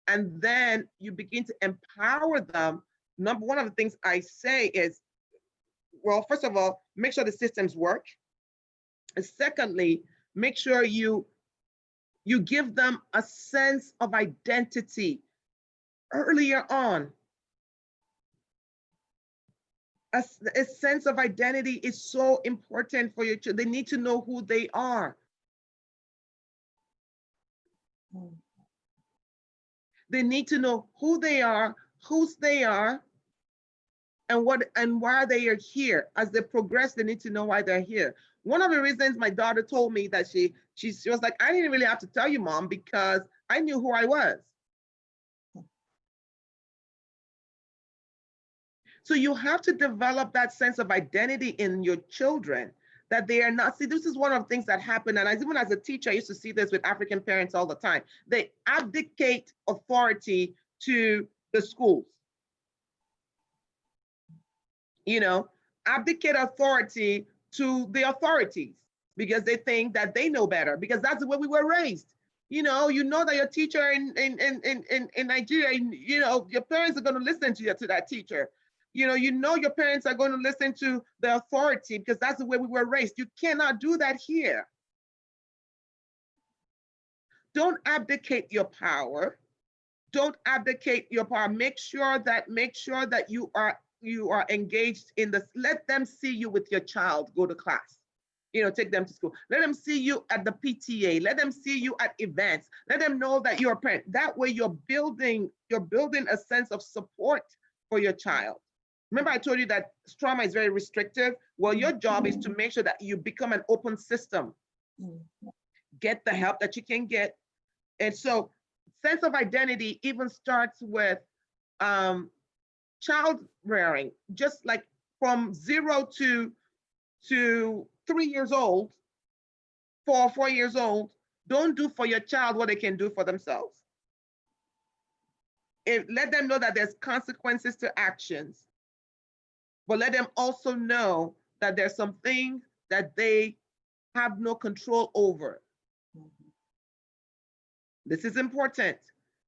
[SPEAKER 1] And then you begin to empower them. Number one of the things I say is, well, first of all, make sure the systems work. And secondly, make sure you give them a sense of identity earlier on. A sense of identity is so important for your children. They need to know who they are. They need to know who they are, whose they are, and why they are here. As they progress, they need to know why they're here. One of the reasons my daughter told me that she was like, I didn't really have to tell you, Mom, because I knew who I was. So you have to develop that sense of identity in your children, that they are not, see, this is one of the things that happen, and even as a teacher, I used to see this with African parents all the time. They abdicate authority to the schools. You know, abdicate authority to the authorities because they think that they know better, because that's the way we were raised. You know that your teacher in Nigeria, you know, your parents are going to listen to that teacher. You know your parents are going to listen to the authority because that's the way we were raised. You cannot do that here. Don't abdicate your power. Don't abdicate your power. Make sure that you are engaged in this. Let them see you with your child go to class. You know, take them to school. Let them see you at the PTA. Let them see you at events. Let them know that you're a parent. That way you're building a sense of support for your child. Remember I told you that trauma is very restrictive? Well, your job is to make sure that you become an open system. Get the help that you can get. And so sense of identity even starts with child rearing, just like from 0 to 3 years old, 4 years old. Don't do for your child what they can do for themselves. Let them know that there's consequences to actions, but let them also know that there's some things that they have no control over. This is important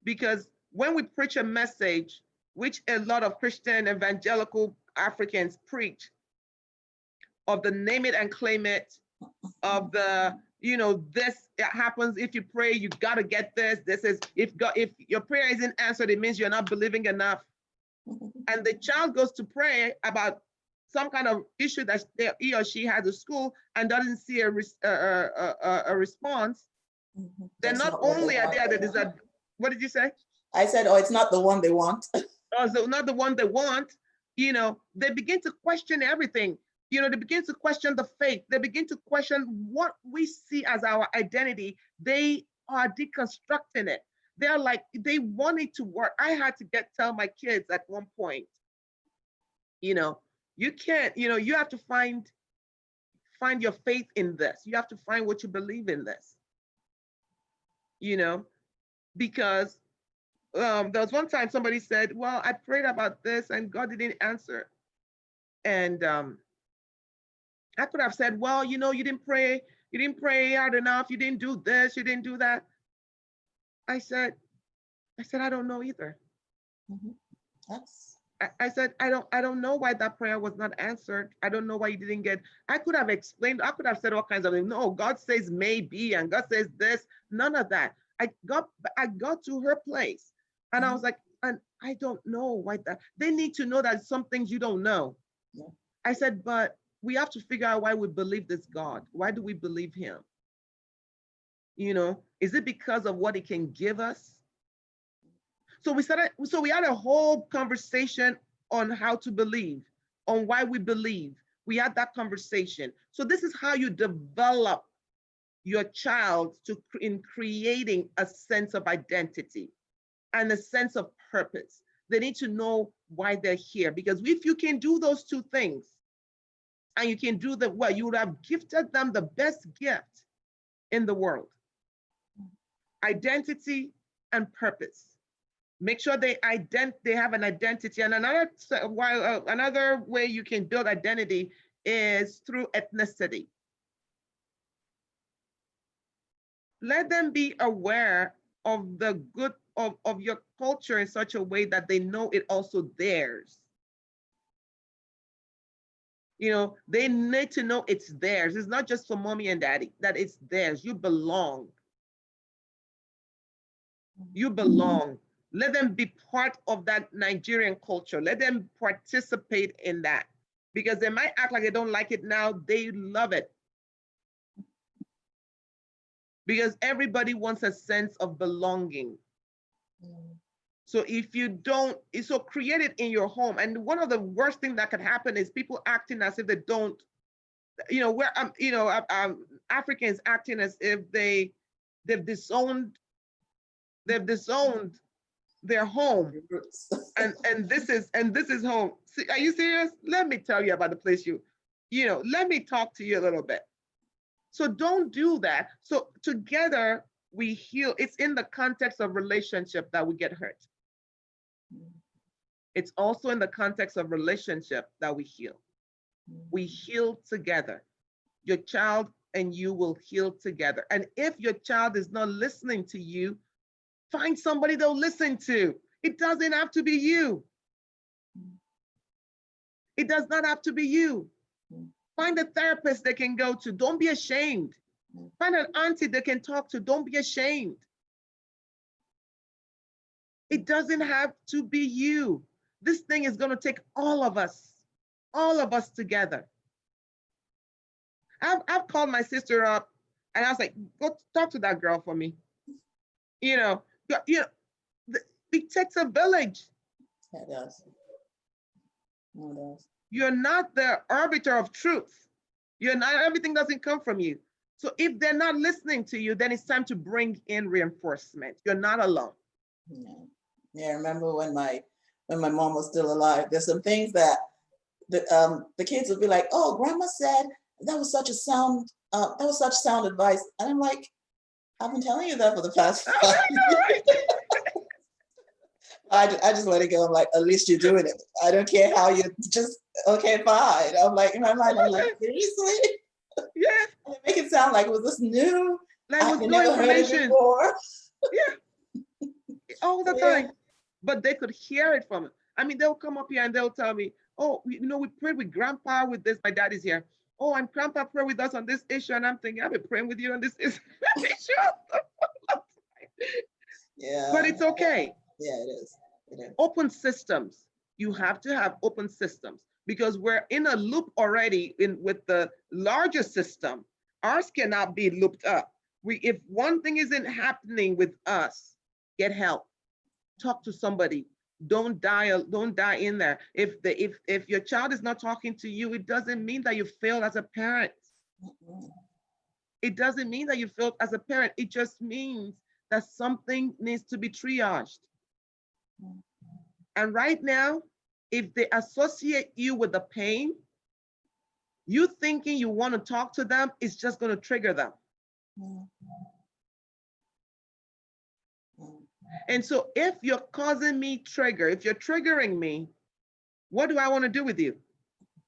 [SPEAKER 1] because when we preach a message, which a lot of Christian evangelical Africans preach, of the name it and claim it, of the, you know, this happens if you pray, you got to get this. This is, if your prayer isn't answered, it means you're not believing enough. And the child goes to pray about some kind of issue that he or she has at school and doesn't see a response. Then not only are they at what did you say?
[SPEAKER 2] I said, oh, it's not the one they want.
[SPEAKER 1] Oh, so not the one they want. You know, they begin to question everything. You know, they begin to question the faith. They begin to question what we see as our identity. They are deconstructing it. They're like, they want it to work. I had to tell my kids at one point, you know, you can't, you know, you have to find your faith in this. You have to find what you believe in this, you know, because there was one time somebody said, well, I prayed about this and God didn't answer. And I could have said, well, you know, you didn't pray hard enough. You didn't do this, you didn't do that. I said, I don't know either. I said, I don't know why that prayer was not answered. I don't know why you didn't get, I could have explained, I could have said all kinds of things. No, God says maybe, and God says this, none of that. I got to her place and I was like, and I don't know why that, they need to know that some things you don't know. Yeah. I said, but we have to figure out why we believe this God. Why do we believe him? You know, is it because of what he can give us? So we had a whole conversation on how to believe, on why we believe. We had that conversation. So this is how you develop your child in creating a sense of identity and a sense of purpose. They need to know why they're here, because if you can do those two things and you can do them well, you would have gifted them the best gift in the world: identity and purpose. Make sure they have an identity. And another way you can build identity is through ethnicity. Let them be aware of the good of your culture in such a way that they know it also theirs. You know, they need to know it's theirs. It's not just for mommy and daddy, that it's theirs. You belong. You belong. Let them be part of that Nigerian culture. Let them participate in that, because they might act like they don't like it now. They love it. Because everybody wants a sense of belonging. So if you don't, so create it in your home. And one of the worst things that could happen is people acting as if they don't, you know, Africans acting as if they've disowned their home. and this is home. See, are you serious? Let me tell you about the place let me talk to you a little bit. So don't do that. So together we heal. It's in the context of relationship that we get hurt. It's also in the context of relationship that we heal. We heal together. Your child and you will heal together. And if your child is not listening to you, find somebody they'll listen to. It doesn't have to be you. It does not have to be you. Find a therapist they can go to. Don't be ashamed. Find an auntie they can talk to. Don't be ashamed. It doesn't have to be you. This thing is going to take all of us together. I've called my sister up and I was like, go talk to that girl for me. It takes a village.
[SPEAKER 2] It does. It does.
[SPEAKER 1] You're not the arbiter of truth. You're not, everything doesn't come from you. So if they're not listening to you, then it's time to bring in reinforcement. You're not alone.
[SPEAKER 2] Yeah, I remember when my mom was still alive, there's some things that the kids would be like, oh, grandma said that was such sound advice. And I'm like, I've been telling you that for the past 5 years. I just let it go. I'm like, at least you're doing it. I don't care how you just, okay, fine. I'm like, in my mind, I'm like, seriously?
[SPEAKER 1] Yeah.
[SPEAKER 2] And make it sound like it was this new,
[SPEAKER 1] like
[SPEAKER 2] I never heard it before.
[SPEAKER 1] Yeah. All the time. But they could hear it from it. I mean, they'll come up here and they'll tell me, oh, we prayed with grandpa with this. My dad is here. Oh, and grandpa prayed with us on this issue. And I'm thinking, I've been praying with you on this issue.
[SPEAKER 2] Yeah.
[SPEAKER 1] But it's okay.
[SPEAKER 2] Yeah, it is.
[SPEAKER 1] Open systems. You have to have open systems because we're in a loop already with the larger system. Ours cannot be looped up. If one thing isn't happening with us, get help. Talk to somebody. Don't die in there. If your child is not talking to you, it doesn't mean that you failed as a parent. It doesn't mean that you failed as a parent. It just means that something needs to be triaged. And right now, if they associate you with the pain, you thinking you want to talk to them is just going to trigger them. And so if you're causing me trigger, if you're triggering me, what do I want to do with you?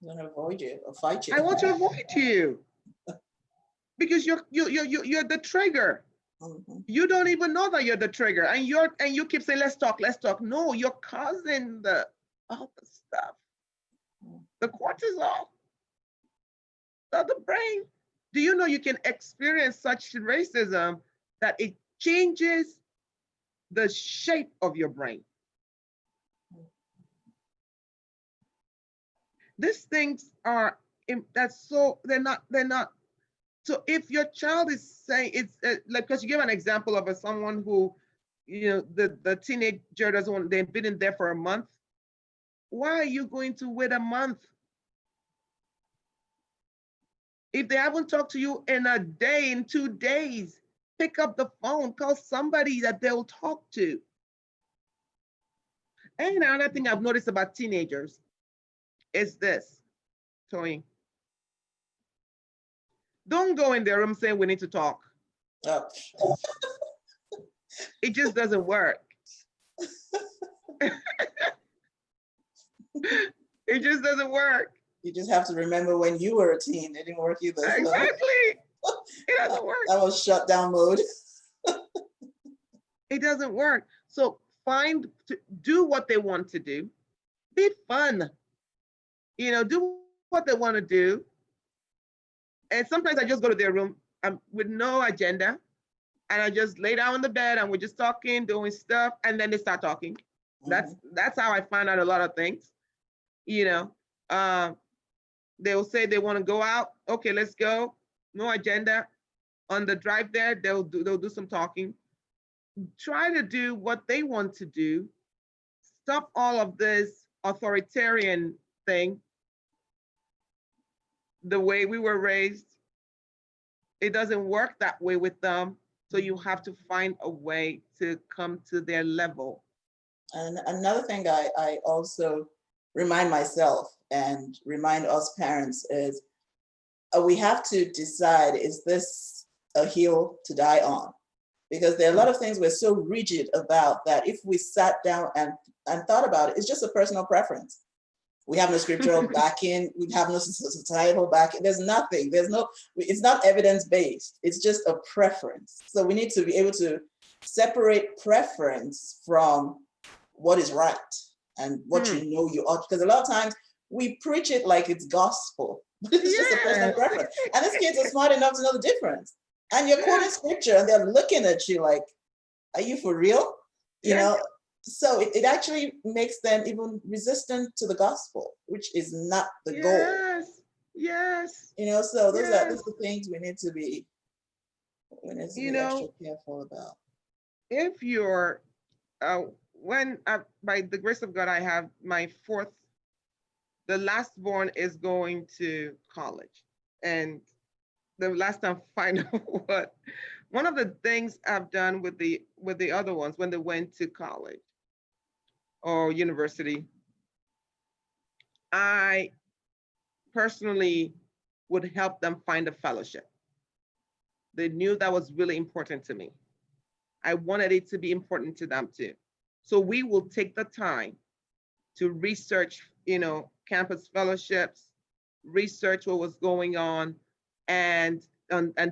[SPEAKER 2] I'm going to avoid you or fight you.
[SPEAKER 1] I want to avoid you because you're the trigger. You don't even know that you're the trigger, and you keep saying, let's talk. No, you're causing all the stuff. The cortisol, the brain. Do you know you can experience such racism that it changes the shape of your brain? These things are, they're not. So if your child is saying, it's like, because you give an example of someone who the teenager doesn't want, they've been in there for a month. Why are you going to wait a month? If they haven't talked to you in a day, in 2 days, pick up the phone, call somebody that they'll talk to. And another thing I've noticed about teenagers is this, Tony. Don't go in their room saying we need to talk.
[SPEAKER 2] Oh.
[SPEAKER 1] It just doesn't work. It just doesn't work.
[SPEAKER 2] You just have to remember when you were a teen, it didn't work either. So.
[SPEAKER 1] Exactly. It doesn't work.
[SPEAKER 2] That was shutdown mode.
[SPEAKER 1] It doesn't work. So do what they want to do. Be fun. Do what they want to do. And sometimes I just go to their room with no agenda. And I just lay down on the bed and we're just talking, doing stuff. And then they start talking. Mm-hmm. That's how I find out a lot of things. They'll say they want to go out. Okay, let's go. No agenda. On the drive there, they'll do some talking. Try to do what they want to do. Stop all of this authoritarian thing. The way we were raised, it doesn't work that way with them. So you have to find a way to come to their level.
[SPEAKER 2] And another thing I also remind myself and remind us parents is we have to decide, is this a hill to die on? Because there are a lot of things we're so rigid about that if we sat down and thought about it, it's just a personal preference. We have no scriptural backing, we have no societal backing, there's nothing, it's not evidence-based, it's just a preference. So we need to be able to separate preference from what is right and what you ought, because a lot of times we preach it like it's gospel, but it's just a personal preference. And these kids are smart enough to know the difference. And you're quoting scripture and they're looking at you like, are you for real? You know, so it actually makes them even resistant to the gospel, which is not the goal.
[SPEAKER 1] Yes.
[SPEAKER 2] So those are the things we need to be extra careful about.
[SPEAKER 1] If you're, by the grace of God, I have my the last born is going to college. And the last time find out one of the things I've done with the other ones when they went to college or university, I personally would help them find a fellowship. They knew that was really important to me. I wanted it to be important to them too. So we will take the time to research, campus fellowships, research what was going on, and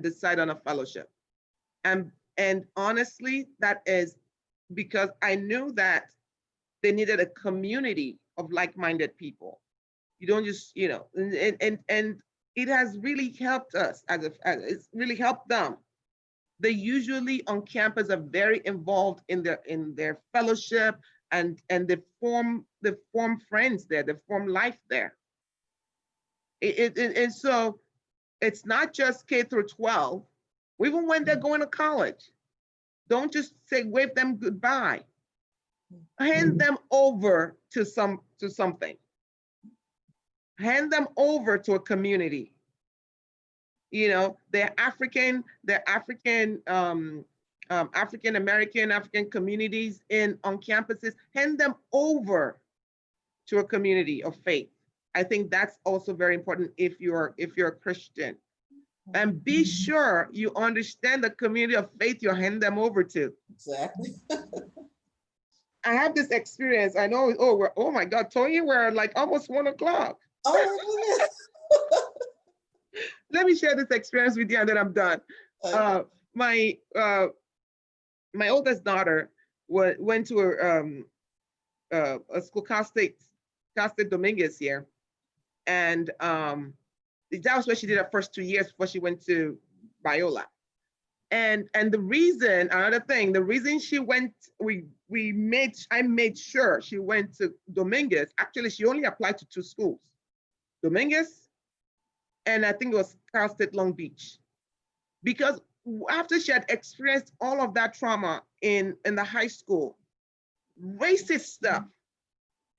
[SPEAKER 1] decide on a fellowship. And honestly, that is because I knew that they needed a community of like-minded people. You don't just, and it has really helped us it's really helped them. They usually on campus are very involved in their fellowship and they form friends there, they form life there. And so it's not just K through 12. Even when they're going to college, don't just wave them goodbye. Hand them over to something. Hand them over to a community. They're African American, African communities on campuses. Hand them over to a community of faith. I think that's also very important if you're a Christian. And be sure you understand the community of faith you're handing them over to.
[SPEAKER 2] Exactly.
[SPEAKER 1] I have this experience. I know, oh my God, Tony, we're like almost 1 o'clock.
[SPEAKER 2] Oh,
[SPEAKER 1] Let me share this experience with you and then I'm done. My oldest daughter went to a school, Cal State Dominguez here. And that was where she did her first 2 years before she went to Biola. And the reason, another thing, the reason she went, I made sure she went to Dominguez. Actually, she only applied to 2 schools, Dominguez, and I think it was Cal State Long Beach. Because after she had experienced all of that trauma in the high school, racist stuff,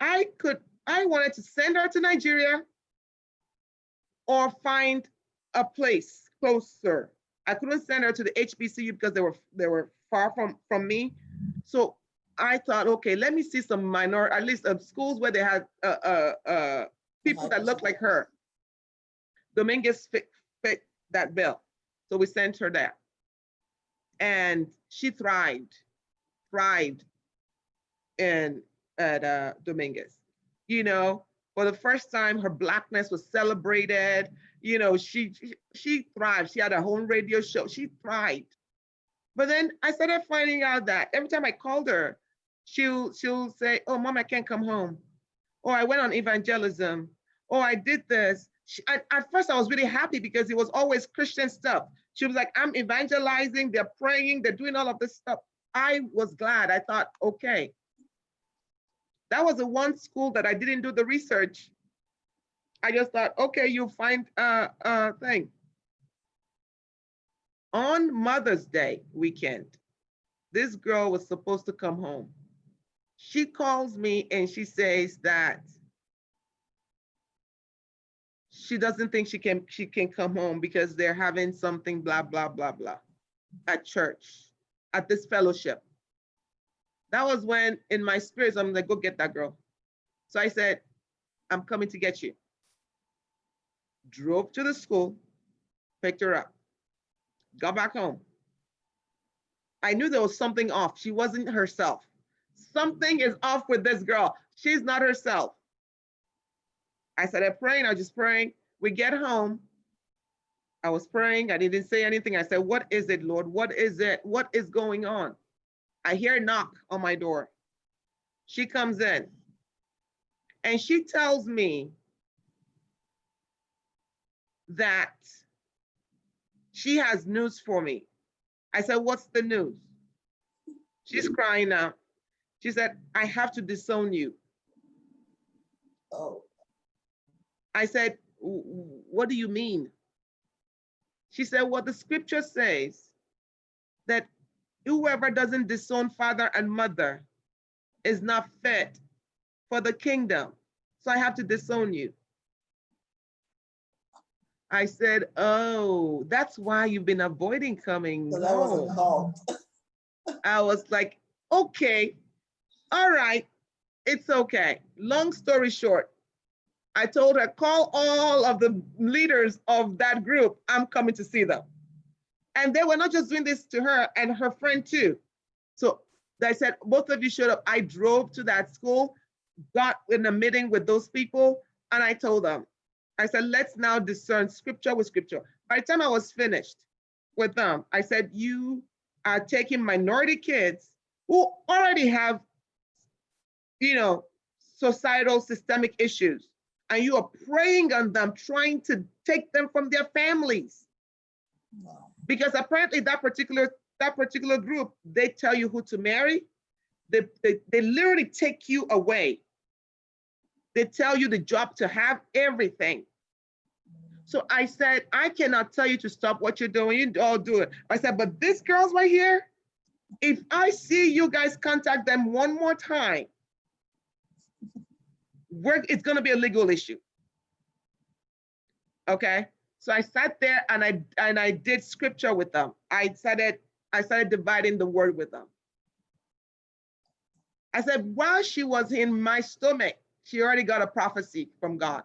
[SPEAKER 1] I wanted to send her to Nigeria or find a place closer. I couldn't send her to the HBCU because they were far from me. So I thought, okay, let me see some minor, at least schools where they had people that look like her. Dominguez fit that bill. So we sent her there. And she thrived in at Dominguez. You know, for the first time, her Blackness was celebrated. You know, she thrived. She had a home radio show. She thrived. But then I started finding out that every time I called her, she'll say, "Oh, Mom, I can't come home." Or I went on evangelism. Or I did this. At first, I was really happy because it was always Christian stuff. She was like, "I'm evangelizing. They're praying. They're doing all of this stuff." I was glad. I thought, okay. That was the one school that I didn't do the research. I just thought, okay, you'll find a thing. On Mother's Day weekend, this girl was supposed to come home. She calls me and she says that she doesn't think she can come home because they're having something blah blah blah blah at church, at this fellowship. That was when in my spirit I'm like, go get that girl. So I said, I'm coming to get you. Drove to the school, picked her up, got back home. I knew there was something off. She wasn't herself. Something is off with this girl. She's not herself. I started praying. I was just praying. We get home. I was praying. I didn't say anything. I said, what is it, Lord? What is it? What is going on? I hear a knock on my door. She comes in and she tells me that she has news for me. I said, what's the news? She's crying now. She said, I have to disown you.
[SPEAKER 2] Oh.
[SPEAKER 1] I said, what do you mean? She said, well, the scripture says that whoever doesn't disown father and mother is not fit for the kingdom. So I have to disown you. I said, oh, that's why you've been avoiding coming
[SPEAKER 2] So that
[SPEAKER 1] home.
[SPEAKER 2] was a call.
[SPEAKER 1] I was like, okay, all right, it's okay. Long story short, I told her, call all of the leaders of that group. I'm coming to see them. And they were not just doing this to her and her friend too. So they said, both of you showed up. I drove to that school, got in a meeting with those people, and I told them, I said, let's now discern scripture with scripture. By the time I was finished with them, I said, you are taking minority kids who already have, you know, societal systemic issues, and you are preying on them, trying to take them from their families. Wow. Because apparently that particular group, they tell you who to marry. They literally take you away. They tell you the job to have, everything. So I said, I cannot tell you to stop what you're doing. You all do it. I said, but these girls right here, if I see you guys contact them one more time, it's going to be a legal issue. Okay. So I sat there and I did scripture with them. I started dividing the word with them. I said, while she was in my stomach, she already got a prophecy from God.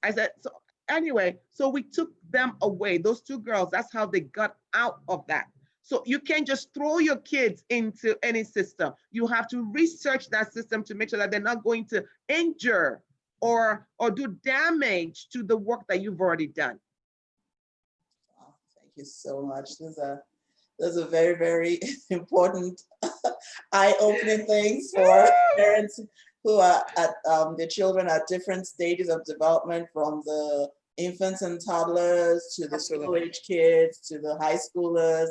[SPEAKER 1] I said, so anyway, so we took them away. Those two girls, that's how they got out of that. So you can't just throw your kids into any system. You have to research that system to make sure that they're not going to injure or do damage to the work that you've already done.
[SPEAKER 2] Oh, thank you so much. Those are very, very important, eye-opening things for parents who are at their children at different stages of development, from the infants and toddlers to the school-age kids to the high schoolers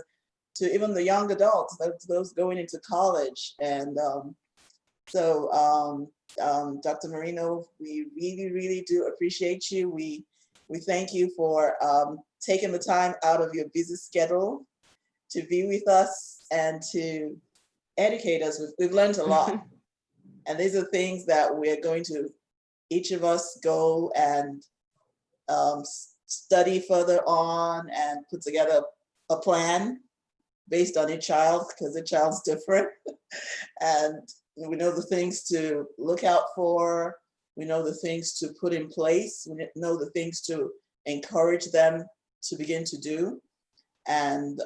[SPEAKER 2] to even the young adults, those going into college. And Dr. Merino, we really, really do appreciate you. We thank you for taking the time out of your busy schedule to be with us and to educate us. We've learned a lot. And these are things that we're going to, each of us, go and study further on and put together a plan based on each child, because each child's different. And we know the things to look out for. We know the things to put in place. We know the things to encourage them to begin to do. And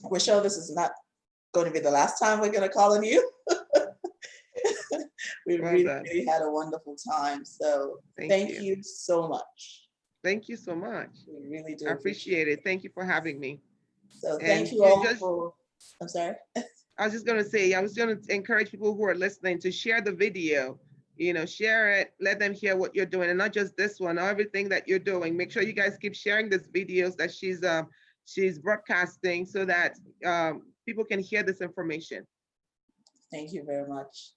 [SPEAKER 2] we're sure this is not going to be the last time we're going to call on you. We
[SPEAKER 1] Well
[SPEAKER 2] really,
[SPEAKER 1] done.
[SPEAKER 2] really had a wonderful time. So thank you so much.
[SPEAKER 1] Thank you so much.
[SPEAKER 2] We really do.
[SPEAKER 1] I appreciate it. Thank you for having me.
[SPEAKER 2] So
[SPEAKER 1] And
[SPEAKER 2] thank you all
[SPEAKER 1] just,
[SPEAKER 2] for, I'm sorry.
[SPEAKER 1] I was just going to say, I was going to encourage people who are listening to share the video, you know, share it, let them hear what you're doing, and not just this one, everything that you're doing. Make sure you guys keep sharing these videos that she's broadcasting so that people can hear this information.
[SPEAKER 2] Thank you very much.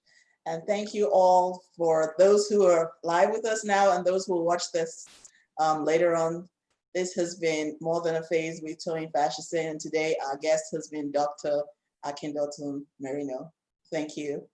[SPEAKER 2] And thank you all for those who are live with us now and those who will watch this later on. This has been More Than a Phase with Tony Fascison, and today our guest has been Dr. Akindotun Merino. Thank you.